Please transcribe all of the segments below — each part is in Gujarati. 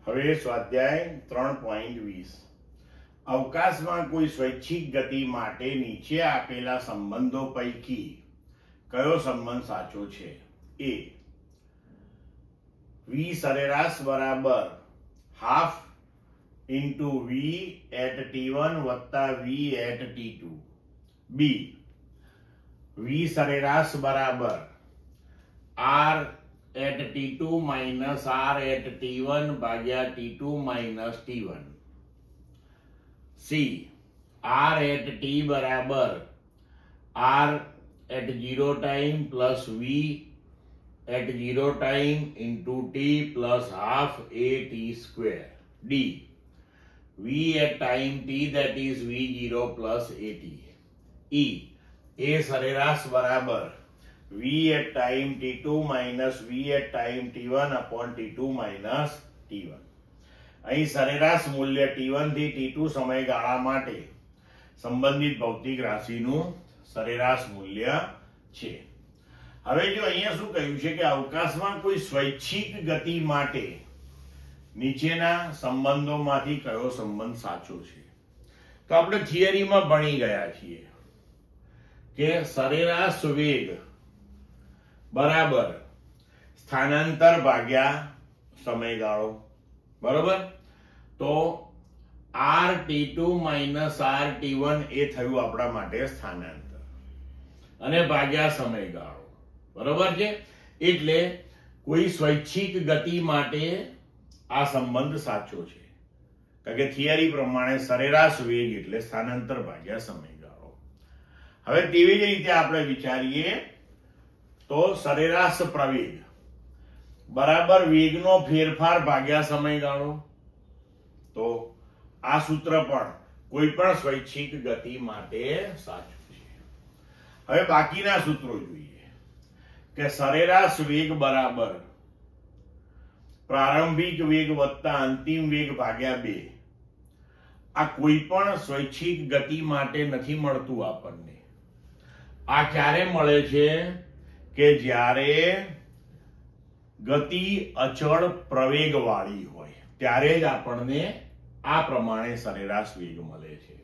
હવે સ્વાધ્યાય 3.20 અવકાશમાં કોઈ સ્વૈચ્છિક ગતિ માટે નીચે આપેલા સંબંધો પૈકી કયો સંબંધ સાચો છે? એ v સરેરાશ બરાબર half into v at t1 વત્તા v at t2. B v સરેરાશ બરાબર r at t2 minus r at t1 ભાગ્યા t2 minus t1. C r at t બરાબર r at 0 time plus v at 0 time into t plus half a t square. D v at time t that is v0 plus at. E a સરેરાશ બરાબર v at time t2 minus v at time t1 upon t2 minus t1. અહીં સરેરાશ મૂલ્ય t1 થી t2 સમયગાળા માટે સંબંધિત ભૌતિક રાશિનું સરેરાશ મૂલ્ય છે. હવે જો અહીંયા શું કહ્યું છે કે અવકાશમાં કોઈ સ્વૈચ્છિક ગતિ માટે નીચેના સંબંધોમાંથી કયો સંબંધ સાચો છે? તો આપણે થિયરીમાં ભણી ગયા છીએ કે સરેરાશ વેગ બરાબર સ્થાનાંતર ભાગ્યા સમયગાળો, બરોબર? તો rt2 minus rt1 એ થયું આપણા માટે સ્થાનાંતર અને ભાગ્યા સમયગાળો, બરોબર છે? એટલે કોઈ સ્વૈચ્છિક ગતિ માટે આ સંબંધ સાચો છે, કારણ કે થિયરી પ્રમાણે સરેરાશ વેગ એટલે સ્થાનાંતર ભાગ્યા સમયગાળો. હવે તેવી જ રીતે આપણે વિચારીએ તો સરેરાશ પ્રવેગ બરાબર વેગનો ફેરફાર ભાગ્યા સમયગાળો. તો આ સૂત્ર પણ કોઈ પણ સ્વૈચ્છિક ગતિ માટે સાચું છે. હવે બાકીના સૂત્રો જોઈએ કે સરેરાશ વેગ બરાબર પ્રારંભિક વેગ વત્તા અંતિમ વેગ ભાગ્યા 2. આ કોઈ પણ સ્વૈચ્છિક ગતિ માટે નથી મળતું આપણને. આ ક્યારે મળે છે? કે જ્યારે ગતિ અચળ પ્રવેગ વાળી હોય ત્યારે જ આપણને આ પ્રમાણે સરેરાશ વેગ મળે છે.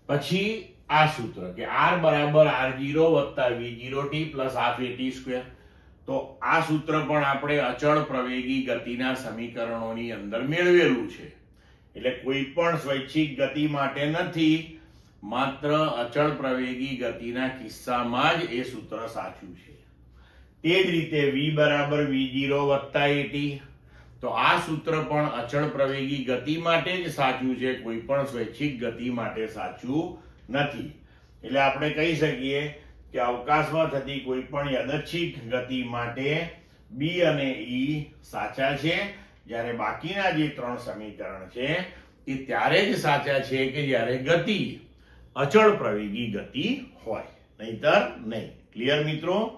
પછી આ સૂત્ર કે r બરાબર r0 વત્તા v0 t plus half at square. તો આ સૂત્ર પણ આપણે અચળ પ્રવેગી ગતિના સમીકરણોની અંદર મેળવેલું છે. એટલે કોઈ પણ સ્વૈચ્છિક ગતિ માટે નથી, માત્ર અચળ પ્રવેગી ગતિના કિસ્સામાં જ એ સૂત્ર સાચું છે. તે જ રીતે v બરાબર v0 વત્તા at. તો આ સૂત્ર પણ અચળ પ્રવેગી ગતિ માટે જ સાચું છે, કોઈ પણ સ્વૈચ્છિક ગતિ માટે સાચું નથી. એટલે આપણે કહી શકીએ કે અવકાશમાં થતી કોઈ પણ યાદચ્છિક ગતિ માટે b અને e સાચા છે, જ્યારે બાકીના જે 3 સમીકરણ છે એ ત્યારે જ સાચા છે કે જ્યારે ગતિ અચળ પ્રવેગી ગતિ હોય, નહીતર નહીં. ક્લિયર મિત્રો?